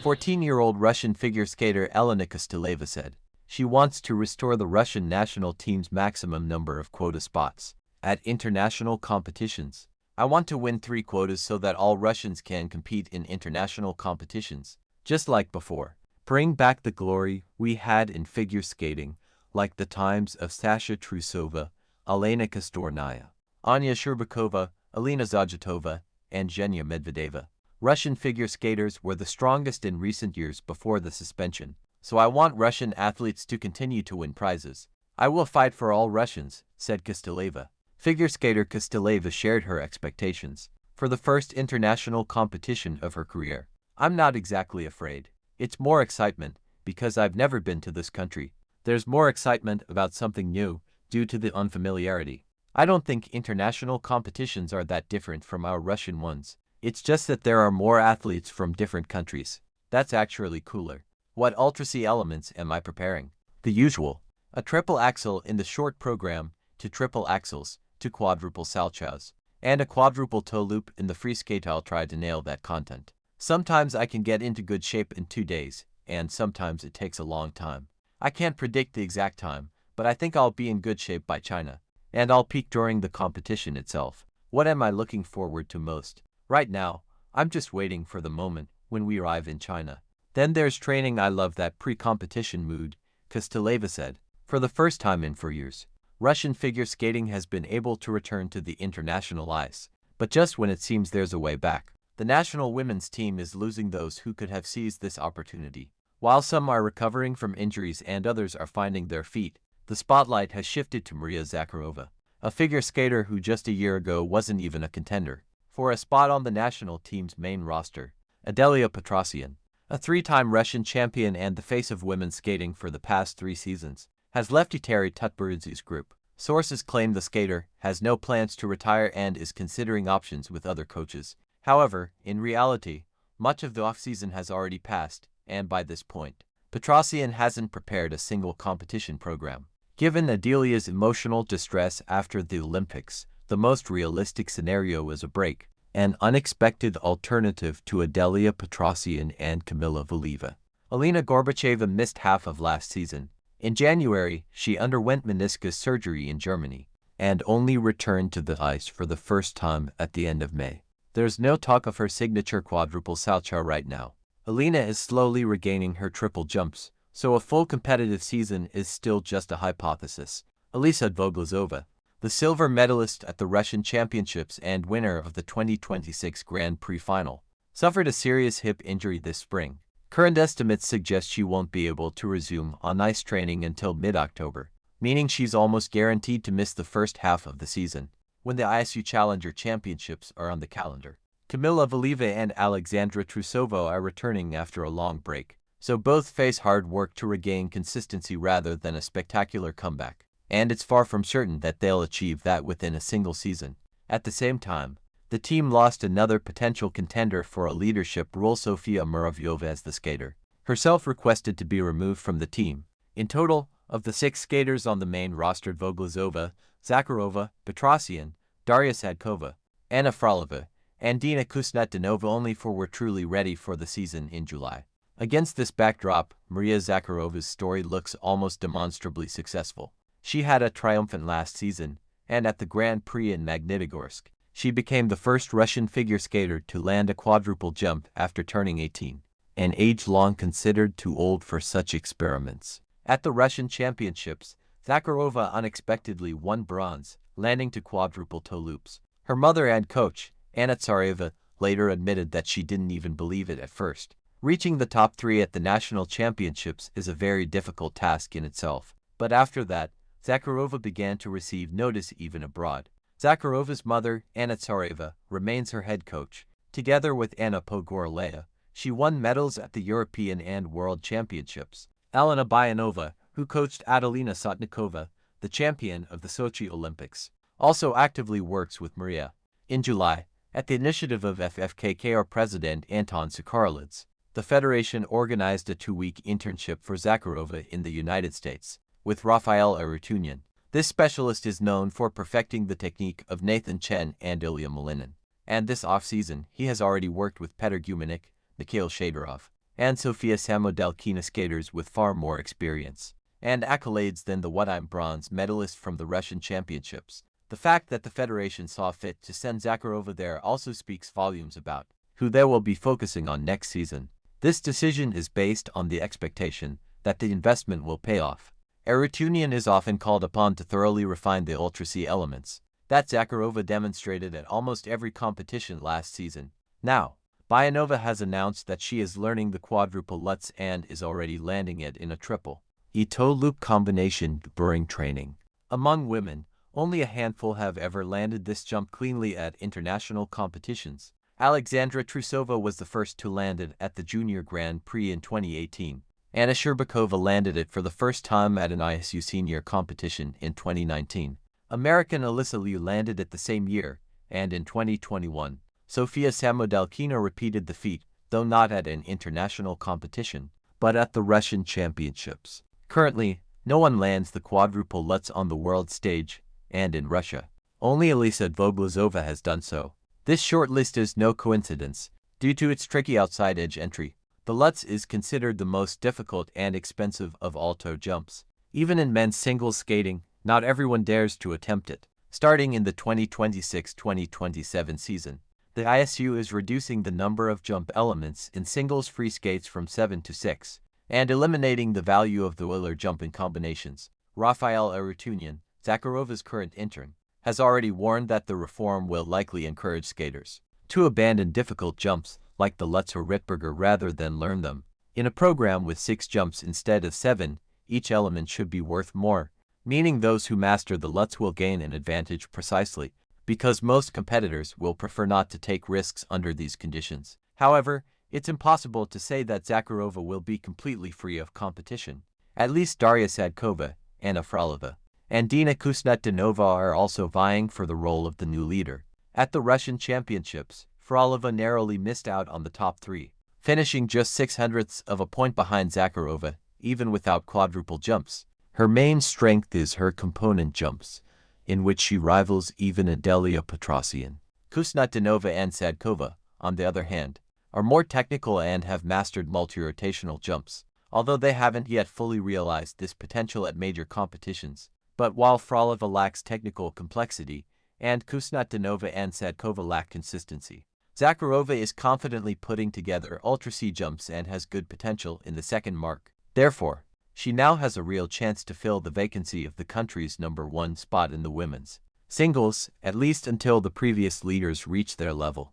14-year-old Russian figure skater Elena Kostyleva said. She wants to restore the Russian national team's maximum number of quota spots at international competitions. I want to win 3 quotas so that all Russians can compete in international competitions, just like before. Bring back the glory we had in figure skating, like the times of Sasha Trusova, Elena Kostyleva, Anya Sherbakova, Elena Zakharova, and Zhenya Medvedeva. Russian figure skaters were the strongest in recent years before the suspension, so I want Russian athletes to continue to win prizes. I will fight for all Russians, said Kostyleva. Figure skater Kostyleva shared her expectations for the first international competition of her career. I'm not exactly afraid. It's more excitement, because I've never been to this country. There's more excitement about something new, due to the unfamiliarity. I don't think international competitions are that different from our Russian ones. It's just that there are more athletes from different countries. That's actually cooler. What Ultra C elements am I preparing? The usual. A triple axel in the short program, 2 triple axels, 2 quadruple salchows, and a quadruple toe loop in the free skate. I'll try to nail that content. Sometimes I can get into good shape in 2 days, and sometimes it takes a long time. I can't predict the exact time, but I think I'll be in good shape by China, and I'll peak during the competition itself. What am I looking forward to most? Right now, I'm just waiting for the moment when we arrive in China. Then there's training. I love that pre-competition mood, Kostyleva said. For the first time in 4 years, Russian figure skating has been able to return to the international ice, but just when it seems there's a way back. The national women's team is losing those who could have seized this opportunity. While some are recovering from injuries and others are finding their feet, the spotlight has shifted to Maria Zakharova, a figure skater who just a year ago wasn't even a contender for a spot on the national team's main roster. Daria, a 3-time Russian champion and the face of women's skating for the past 3 seasons, has left Terry Tutberidze's group. Sources claim the skater has no plans to retire and is considering options with other coaches. However, in reality, much of the offseason has already passed, and by this point, Petrosian hasn't prepared a single competition program. Given Adelia's emotional distress after the Olympics, the most realistic scenario is a break, an unexpected alternative to Daria Petrosian and Kamila Valieva. Elena Gorbacheva missed half of last season. In January, she underwent meniscus surgery in Germany, and only returned to the ice for the first time at the end of May. There's no talk of her signature quadruple salchow right now. Elena is slowly regaining her triple jumps, so a full competitive season is still just a hypothesis. Elisa Dvoglazova, the silver medalist at the Russian Championships and winner of the 2026 Grand Prix final, suffered a serious hip injury this spring. Current estimates suggest she won't be able to resume on ice training until mid-October, meaning she's almost guaranteed to miss the first half of the season, when the ISU Challenger Championships are on the calendar. Kamila Valieva and Alexandra Trusova are returning after a long break, so both face hard work to regain consistency rather than a spectacular comeback, and it's far from certain that they'll achieve that within a single season. At the same time, the team lost another potential contender for a leadership role. Sofia Muravyova, as the skater herself, requested to be removed from the team. In total, of the 6 skaters on the main roster, Dvoglazova, Zakharova, Petrosian, Daria Sadkova, Anna Frolova, and Dina Khusnutdinova only 4 were truly ready for the season in July. Against this backdrop, Maria Zakharova's story looks almost demonstrably successful. She had a triumphant last season, and at the Grand Prix in Magnitogorsk, she became the first Russian figure skater to land a quadruple jump after turning 18, an age long considered too old for such experiments. At the Russian Championships, Zakharova unexpectedly won bronze, landing 2 quadruple toe loops. Her mother and coach, Anna Tsareva, later admitted that she didn't even believe it at first. Reaching the top 3 at the national championships is a very difficult task in itself, but after that, Zakharova began to receive notice even abroad. Zakharova's mother, Anna Tsareva, remains her head coach. Together with Anna Pogorelaya, she won medals at the European and World Championships. Elena Bayanova, who coached Adelina Sotnikova, the champion of the Sochi Olympics, also actively works with Maria. In July, at the initiative of FFKKR President Anton Sakarlidze, the federation organized a 2-week internship for Zakharova in the United States, with Rafael Arutyunyan. This specialist is known for perfecting the technique of Nathan Chen and Ilya Malinin, and this off-season he has already worked with Petr Gumenik, Mikhail Shadorov, and Sofia Samodelkina skaters with far more experience and accolades than the one-time bronze medalist from the Russian Championships. The fact that the federation saw fit to send Zakharova there also speaks volumes about who they will be focusing on next season. This decision is based on the expectation that the investment will pay off. Arutyunian is often called upon to thoroughly refine the Ultra C elements that Zakharova demonstrated at almost every competition last season. Now, Bayanova has announced that she is learning the quadruple Lutz and is already landing it in a triple toe loop combination during training. Among women, only a handful have ever landed this jump cleanly at international competitions. Alexandra Trusova was the first to land it at the Junior Grand Prix in 2018. Anna Sherbakova landed it for the first time at an ISU senior competition in 2019. American Alyssa Liu landed it the same year, and in 2021, Sofia Samodelkina repeated the feat, though not at an international competition, but at the Russian Championships. Currently, no one lands the quadruple Lutz on the world stage, and in Russia, only Elisa Dvoglazova has done so. This short list is no coincidence. Due to its tricky outside edge entry, the Lutz is considered the most difficult and expensive of all toe jumps. Even in men's singles skating, not everyone dares to attempt it. Starting in the 2026-2027 season, the ISU is reducing the number of jump elements in singles free skates from 7 to 6, and eliminating the value of the Willer jump in combinations. Rafael Arutyunian, Zakharova's current intern, has already warned that the reform will likely encourage skaters to abandon difficult jumps like the Lutz or Rittberger rather than learn them. In a program with 6 jumps instead of 7, each element should be worth more, meaning those who master the Lutz will gain an advantage precisely because most competitors will prefer not to take risks under these conditions. However, it's impossible to say that Zacharova will be completely free of competition. At least Daria Sadkova, Anna Frolova, and Dina Khusnutdinova are also vying for the role of the new leader. At the Russian Championships, Frolova narrowly missed out on the top 3, finishing just 0.06 of a point behind Zakharova, even without quadruple jumps. Her main strength is her component jumps, in which she rivals even Adelia Petrosian. Khusnutdinova and Sadkova, on the other hand, are more technical and have mastered multi-rotational jumps, although they haven't yet fully realized this potential at major competitions. But while Frolova lacks technical complexity, and Khusnutdinova and Sadkova lack consistency, Zakharova is confidently putting together Ultra C jumps and has good potential in the second mark. Therefore, she now has a real chance to fill the vacancy of the country's #1 spot in the women's singles, at least until the previous leaders reach their level.